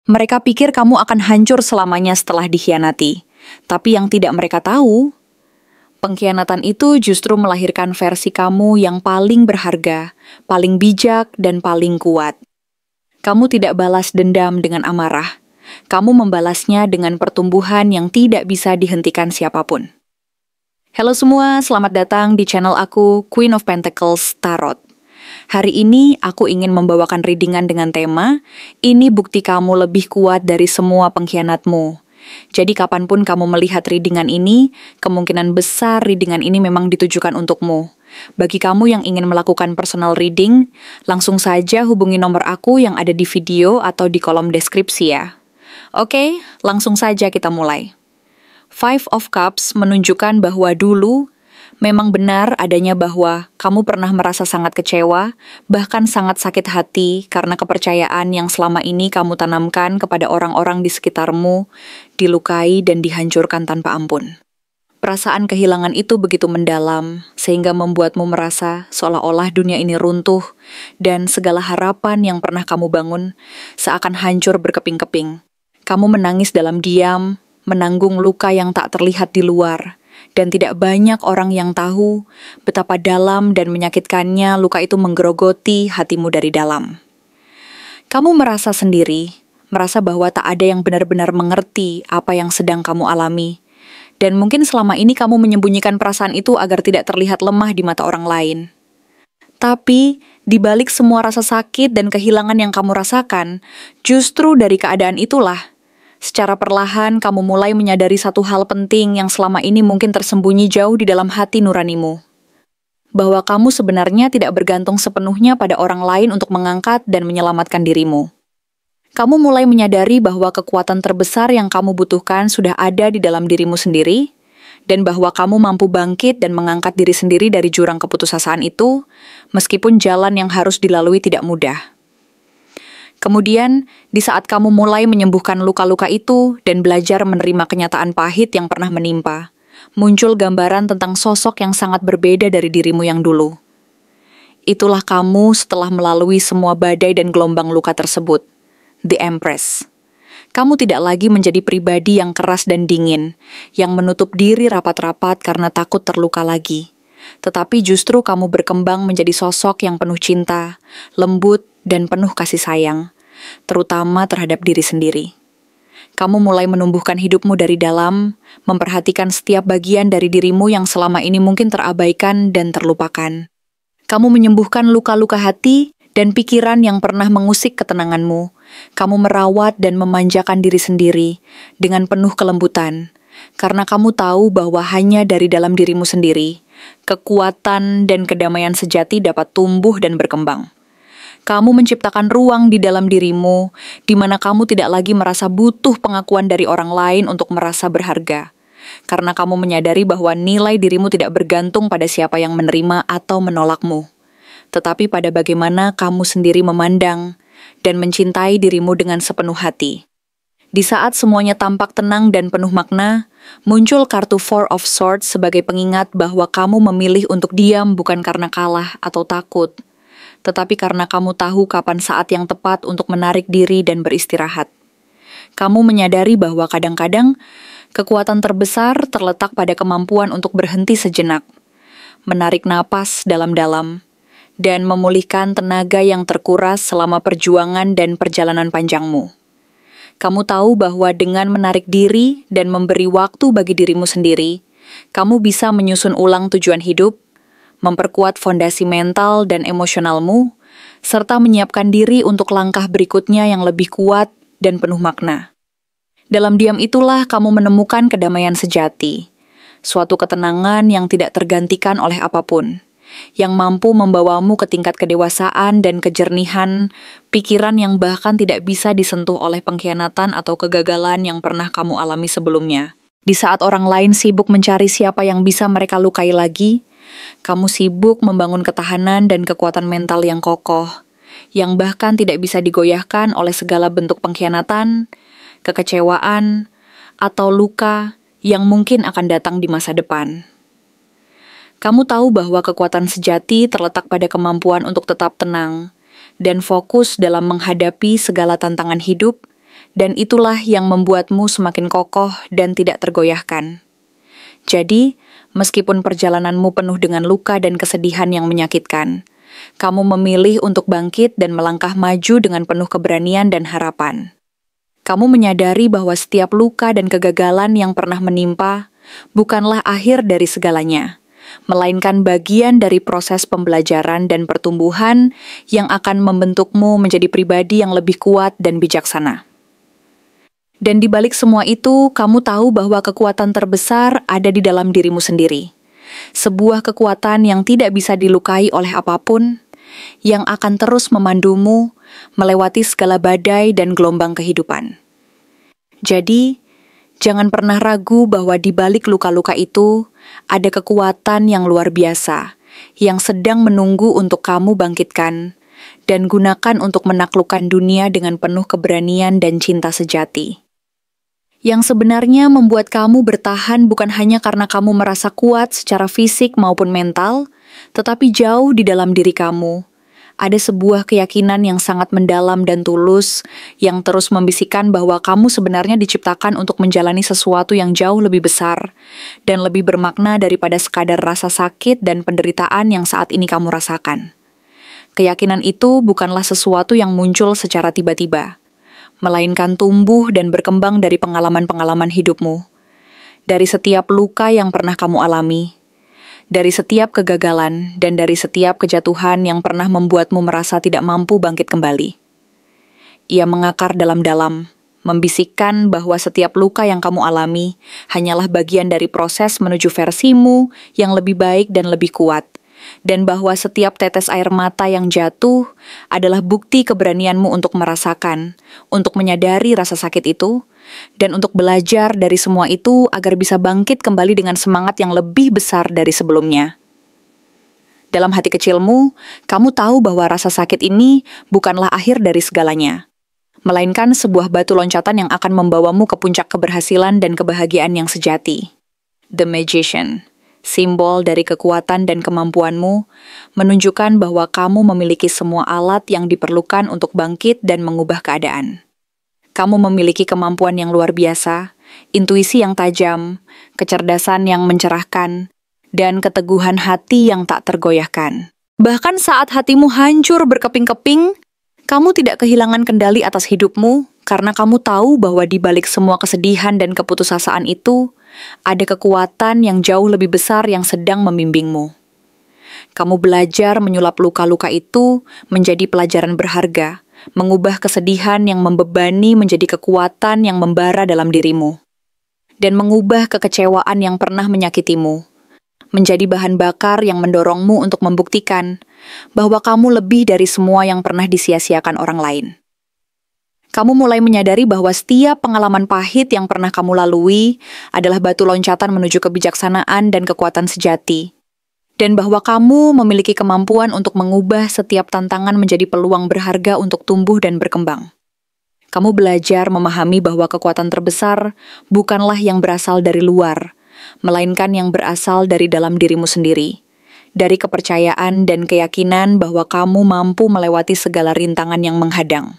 Mereka pikir kamu akan hancur selamanya setelah dikhianati. Tapi yang tidak mereka tahu, pengkhianatan itu justru melahirkan versi kamu yang paling berharga, paling bijak, dan paling kuat. Kamu tidak balas dendam dengan amarah. Kamu membalasnya dengan pertumbuhan yang tidak bisa dihentikan siapapun. Halo semua, selamat datang di channel aku, Queen of Pentacles Tarot. Hari ini aku ingin membawakan readingan dengan tema, ini bukti kamu lebih kuat dari semua pengkhianatmu. Jadi kapanpun kamu melihat readingan ini, kemungkinan besar readingan ini memang ditujukan untukmu. Bagi kamu yang ingin melakukan personal reading, langsung saja hubungi nomor aku yang ada di video atau di kolom deskripsi ya. Oke, langsung saja kita mulai. Five of Cups menunjukkan bahwa dulu memang benar adanya bahwa kamu pernah merasa sangat kecewa, bahkan sangat sakit hati karena kepercayaan yang selama ini kamu tanamkan kepada orang-orang di sekitarmu, dilukai dan dihancurkan tanpa ampun. Perasaan kehilangan itu begitu mendalam, sehingga membuatmu merasa seolah-olah dunia ini runtuh, dan segala harapan yang pernah kamu bangun seakan hancur berkeping-keping. Kamu menangis dalam diam, menanggung luka yang tak terlihat di luar, dan tidak banyak orang yang tahu betapa dalam dan menyakitkannya luka itu menggerogoti hatimu dari dalam. Kamu merasa sendiri, merasa bahwa tak ada yang benar-benar mengerti apa yang sedang kamu alami, dan mungkin selama ini kamu menyembunyikan perasaan itu agar tidak terlihat lemah di mata orang lain. Tapi, di balik semua rasa sakit dan kehilangan yang kamu rasakan, justru dari keadaan itulah, secara perlahan kamu mulai menyadari satu hal penting yang selama ini mungkin tersembunyi jauh di dalam hati nuranimu. Bahwa kamu sebenarnya tidak bergantung sepenuhnya pada orang lain untuk mengangkat dan menyelamatkan dirimu. Kamu mulai menyadari bahwa kekuatan terbesar yang kamu butuhkan sudah ada di dalam dirimu sendiri, dan bahwa kamu mampu bangkit dan mengangkat diri sendiri dari jurang keputusasaan itu, meskipun jalan yang harus dilalui tidak mudah. Kemudian, di saat kamu mulai menyembuhkan luka-luka itu dan belajar menerima kenyataan pahit yang pernah menimpa, muncul gambaran tentang sosok yang sangat berbeda dari dirimu yang dulu. Itulah kamu setelah melalui semua badai dan gelombang luka tersebut, The Empress. Kamu tidak lagi menjadi pribadi yang keras dan dingin, yang menutup diri rapat-rapat karena takut terluka lagi. Tetapi justru kamu berkembang menjadi sosok yang penuh cinta, lembut, dan penuh kasih sayang, terutama terhadap diri sendiri. Kamu mulai menumbuhkan hidupmu dari dalam, memperhatikan setiap bagian dari dirimu yang selama ini mungkin terabaikan dan terlupakan. Kamu menyembuhkan luka-luka hati dan pikiran yang pernah mengusik ketenanganmu. Kamu merawat dan memanjakan diri sendiri dengan penuh kelembutan, karena kamu tahu bahwa hanya dari dalam dirimu sendiri, kekuatan dan kedamaian sejati dapat tumbuh dan berkembang. Kamu menciptakan ruang di dalam dirimu, di mana kamu tidak lagi merasa butuh pengakuan dari orang lain untuk merasa berharga. Karena kamu menyadari bahwa nilai dirimu tidak bergantung pada siapa yang menerima atau menolakmu, tetapi pada bagaimana kamu sendiri memandang dan mencintai dirimu dengan sepenuh hati. Di saat semuanya tampak tenang dan penuh makna, muncul kartu Four of Swords sebagai pengingat bahwa kamu memilih untuk diam bukan karena kalah atau takut, tetapi karena kamu tahu kapan saat yang tepat untuk menarik diri dan beristirahat. Kamu menyadari bahwa kadang-kadang kekuatan terbesar terletak pada kemampuan untuk berhenti sejenak, menarik napas dalam-dalam, dan memulihkan tenaga yang terkuras selama perjuangan dan perjalanan panjangmu. Kamu tahu bahwa dengan menarik diri dan memberi waktu bagi dirimu sendiri, kamu bisa menyusun ulang tujuan hidup, memperkuat fondasi mental dan emosionalmu, serta menyiapkan diri untuk langkah berikutnya yang lebih kuat dan penuh makna. Dalam diam itulah kamu menemukan kedamaian sejati, suatu ketenangan yang tidak tergantikan oleh apapun, yang mampu membawamu ke tingkat kedewasaan dan kejernihan, pikiran yang bahkan tidak bisa disentuh oleh pengkhianatan atau kegagalan yang pernah kamu alami sebelumnya. Di saat orang lain sibuk mencari siapa yang bisa mereka lukai lagi, kamu sibuk membangun ketahanan dan kekuatan mental yang kokoh, yang bahkan tidak bisa digoyahkan oleh segala bentuk pengkhianatan, kekecewaan, atau luka yang mungkin akan datang di masa depan. Kamu tahu bahwa kekuatan sejati terletak pada kemampuan untuk tetap tenang dan fokus dalam menghadapi segala tantangan hidup Dan itulah yang membuatmu semakin kokoh dan tidak tergoyahkan. Jadi, meskipun perjalananmu penuh dengan luka dan kesedihan yang menyakitkan, kamu memilih untuk bangkit dan melangkah maju dengan penuh keberanian dan harapan. Kamu menyadari bahwa setiap luka dan kegagalan yang pernah menimpa bukanlah akhir dari segalanya, melainkan bagian dari proses pembelajaran dan pertumbuhan yang akan membentukmu menjadi pribadi yang lebih kuat dan bijaksana. Dan di balik semua itu, kamu tahu bahwa kekuatan terbesar ada di dalam dirimu sendiri. Sebuah kekuatan yang tidak bisa dilukai oleh apapun, yang akan terus memandumu melewati segala badai dan gelombang kehidupan. Jadi, jangan pernah ragu bahwa di balik luka-luka itu ada kekuatan yang luar biasa, yang sedang menunggu untuk kamu bangkitkan, dan gunakan untuk menaklukkan dunia dengan penuh keberanian dan cinta sejati. Yang sebenarnya membuat kamu bertahan bukan hanya karena kamu merasa kuat secara fisik maupun mental, tetapi jauh di dalam diri kamu. Ada sebuah keyakinan yang sangat mendalam dan tulus, yang terus membisikkan bahwa kamu sebenarnya diciptakan untuk menjalani sesuatu yang jauh lebih besar, dan lebih bermakna daripada sekadar rasa sakit dan penderitaan yang saat ini kamu rasakan. Keyakinan itu bukanlah sesuatu yang muncul secara tiba-tiba, melainkan tumbuh dan berkembang dari pengalaman-pengalaman hidupmu, dari setiap luka yang pernah kamu alami, dari setiap kegagalan, dan dari setiap kejatuhan yang pernah membuatmu merasa tidak mampu bangkit kembali. Ia mengakar dalam-dalam, membisikkan bahwa setiap luka yang kamu alami hanyalah bagian dari proses menuju versimu yang lebih baik dan lebih kuat, dan bahwa setiap tetes air mata yang jatuh adalah bukti keberanianmu untuk merasakan, untuk menyadari rasa sakit itu, dan untuk belajar dari semua itu agar bisa bangkit kembali dengan semangat yang lebih besar dari sebelumnya. Dalam hati kecilmu, kamu tahu bahwa rasa sakit ini bukanlah akhir dari segalanya, melainkan sebuah batu loncatan yang akan membawamu ke puncak keberhasilan dan kebahagiaan yang sejati. The Magician, simbol dari kekuatan dan kemampuanmu, menunjukkan bahwa kamu memiliki semua alat yang diperlukan untuk bangkit dan mengubah keadaan. Kamu memiliki kemampuan yang luar biasa, intuisi yang tajam, kecerdasan yang mencerahkan, dan keteguhan hati yang tak tergoyahkan. Bahkan saat hatimu hancur berkeping-keping, kamu tidak kehilangan kendali atas hidupmu karena kamu tahu bahwa di balik semua kesedihan dan keputusasaan itu, ada kekuatan yang jauh lebih besar yang sedang membimbingmu. Kamu belajar menyulap luka-luka itu menjadi pelajaran berharga, mengubah kesedihan yang membebani menjadi kekuatan yang membara dalam dirimu, dan mengubah kekecewaan yang pernah menyakitimu menjadi bahan bakar yang mendorongmu untuk membuktikan bahwa kamu lebih dari semua yang pernah disia-siakan orang lain. Kamu mulai menyadari bahwa setiap pengalaman pahit yang pernah kamu lalui adalah batu loncatan menuju kebijaksanaan dan kekuatan sejati, dan bahwa kamu memiliki kemampuan untuk mengubah setiap tantangan menjadi peluang berharga untuk tumbuh dan berkembang. Kamu belajar memahami bahwa kekuatan terbesar bukanlah yang berasal dari luar, melainkan yang berasal dari dalam dirimu sendiri, dari kepercayaan dan keyakinan bahwa kamu mampu melewati segala rintangan yang menghadang.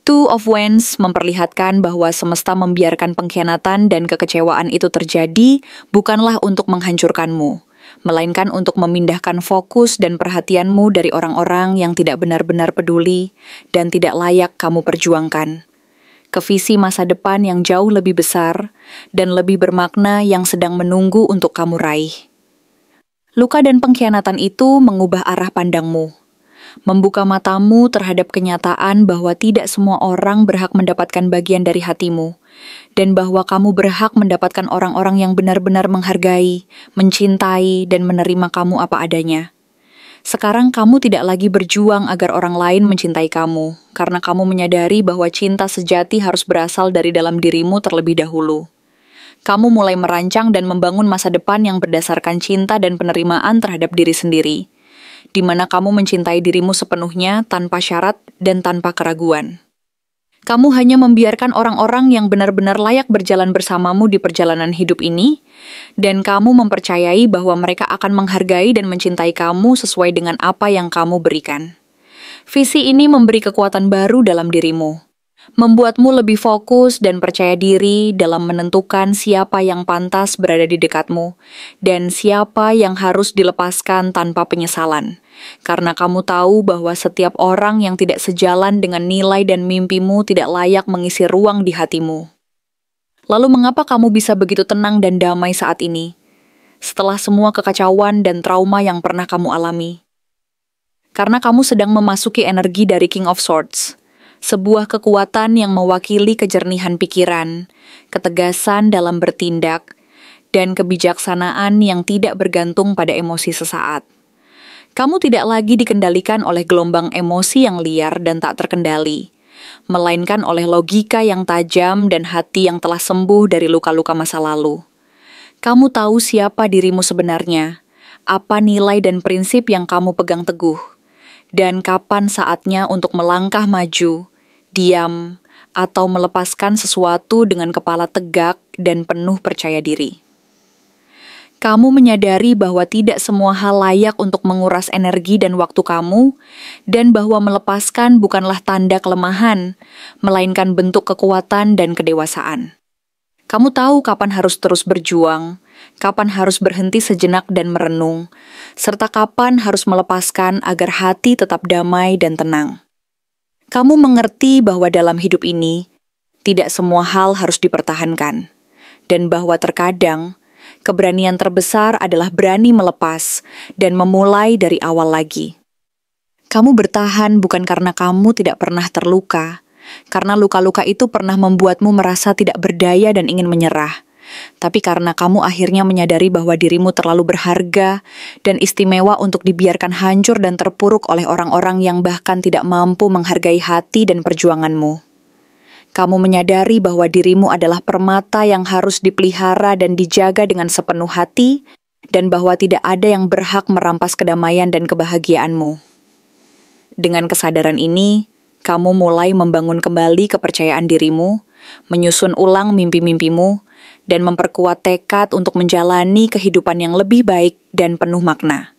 Two of Wands memperlihatkan bahwa semesta membiarkan pengkhianatan dan kekecewaan itu terjadi bukanlah untuk menghancurkanmu, melainkan untuk memindahkan fokus dan perhatianmu dari orang-orang yang tidak benar-benar peduli dan tidak layak kamu perjuangkan, ke visi masa depan yang jauh lebih besar dan lebih bermakna yang sedang menunggu untuk kamu raih. Luka dan pengkhianatan itu mengubah arah pandangmu, membuka matamu terhadap kenyataan bahwa tidak semua orang berhak mendapatkan bagian dari hatimu, dan bahwa kamu berhak mendapatkan orang-orang yang benar-benar menghargai, mencintai, dan menerima kamu apa adanya. Sekarang kamu tidak lagi berjuang agar orang lain mencintai kamu, karena kamu menyadari bahwa cinta sejati harus berasal dari dalam dirimu terlebih dahulu. Kamu mulai merancang dan membangun masa depan yang berdasarkan cinta dan penerimaan terhadap diri sendiri, di mana kamu mencintai dirimu sepenuhnya tanpa syarat dan tanpa keraguan. Kamu hanya membiarkan orang-orang yang benar-benar layak berjalan bersamamu di perjalanan hidup ini, dan kamu mempercayai bahwa mereka akan menghargai dan mencintai kamu sesuai dengan apa yang kamu berikan. Visi ini memberi kekuatan baru dalam dirimu, membuatmu lebih fokus dan percaya diri dalam menentukan siapa yang pantas berada di dekatmu dan siapa yang harus dilepaskan tanpa penyesalan. Karena kamu tahu bahwa setiap orang yang tidak sejalan dengan nilai dan mimpimu tidak layak mengisi ruang di hatimu. Lalu mengapa kamu bisa begitu tenang dan damai saat ini, setelah semua kekacauan dan trauma yang pernah kamu alami? Karena kamu sedang memasuki energi dari King of Swords, sebuah kekuatan yang mewakili kejernihan pikiran, ketegasan dalam bertindak, dan kebijaksanaan yang tidak bergantung pada emosi sesaat. Kamu tidak lagi dikendalikan oleh gelombang emosi yang liar dan tak terkendali, melainkan oleh logika yang tajam dan hati yang telah sembuh dari luka-luka masa lalu. Kamu tahu siapa dirimu sebenarnya, apa nilai dan prinsip yang kamu pegang teguh, dan kapan saatnya untuk melangkah maju, diam, atau melepaskan sesuatu dengan kepala tegak dan penuh percaya diri. Kamu menyadari bahwa tidak semua hal layak untuk menguras energi dan waktu kamu, dan bahwa melepaskan bukanlah tanda kelemahan, melainkan bentuk kekuatan dan kedewasaan. Kamu tahu kapan harus terus berjuang, kapan harus berhenti sejenak dan merenung, serta kapan harus melepaskan agar hati tetap damai dan tenang. Kamu mengerti bahwa dalam hidup ini, tidak semua hal harus dipertahankan, dan bahwa terkadang, keberanian terbesar adalah berani melepas dan memulai dari awal lagi. Kamu bertahan bukan karena kamu tidak pernah terluka, karena luka-luka itu pernah membuatmu merasa tidak berdaya dan ingin menyerah, tapi karena kamu akhirnya menyadari bahwa dirimu terlalu berharga dan istimewa untuk dibiarkan hancur dan terpuruk oleh orang-orang yang bahkan tidak mampu menghargai hati dan perjuanganmu. Kamu menyadari bahwa dirimu adalah permata yang harus dipelihara dan dijaga dengan sepenuh hati, dan bahwa tidak ada yang berhak merampas kedamaian dan kebahagiaanmu. Dengan kesadaran ini, kamu mulai membangun kembali kepercayaan dirimu, menyusun ulang mimpi-mimpimu, dan memperkuat tekad untuk menjalani kehidupan yang lebih baik dan penuh makna.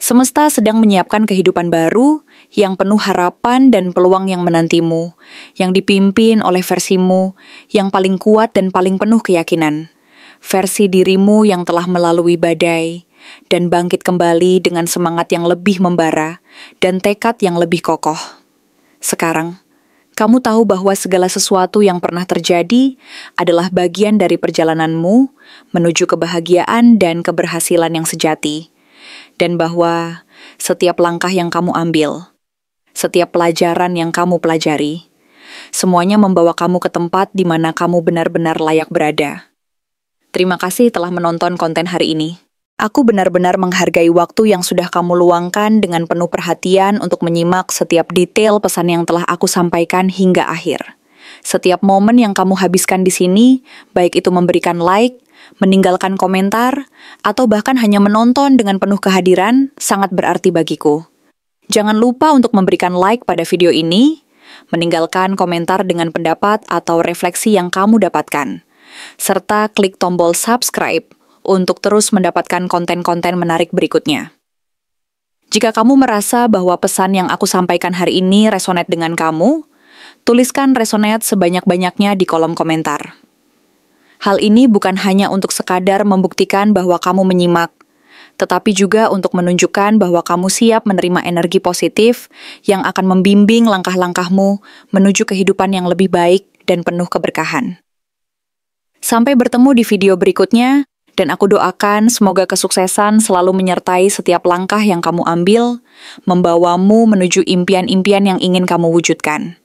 Semesta sedang menyiapkan kehidupan baru yang penuh harapan dan peluang yang menantimu, yang dipimpin oleh versimu yang paling kuat dan paling penuh keyakinan. Versi dirimu yang telah melalui badai dan bangkit kembali dengan semangat yang lebih membara dan tekad yang lebih kokoh. Sekarang, kamu tahu bahwa segala sesuatu yang pernah terjadi adalah bagian dari perjalananmu menuju kebahagiaan dan keberhasilan yang sejati. Dan bahwa setiap langkah yang kamu ambil, setiap pelajaran yang kamu pelajari, semuanya membawa kamu ke tempat di mana kamu benar-benar layak berada. Terima kasih telah menonton konten hari ini. Aku benar-benar menghargai waktu yang sudah kamu luangkan dengan penuh perhatian untuk menyimak setiap detail pesan yang telah aku sampaikan hingga akhir. Setiap momen yang kamu habiskan di sini, baik itu memberikan like, meninggalkan komentar, atau bahkan hanya menonton dengan penuh kehadiran, sangat berarti bagiku. Jangan lupa untuk memberikan like pada video ini, meninggalkan komentar dengan pendapat atau refleksi yang kamu dapatkan, serta klik tombol subscribe untuk terus mendapatkan konten-konten menarik berikutnya. Jika kamu merasa bahwa pesan yang aku sampaikan hari ini resonate dengan kamu, tuliskan resonate sebanyak-banyaknya di kolom komentar. Hal ini bukan hanya untuk sekadar membuktikan bahwa kamu menyimak, tetapi juga untuk menunjukkan bahwa kamu siap menerima energi positif yang akan membimbing langkah-langkahmu menuju kehidupan yang lebih baik dan penuh keberkahan. Sampai bertemu di video berikutnya, dan aku doakan semoga kesuksesan selalu menyertai setiap langkah yang kamu ambil, membawamu menuju impian-impian yang ingin kamu wujudkan.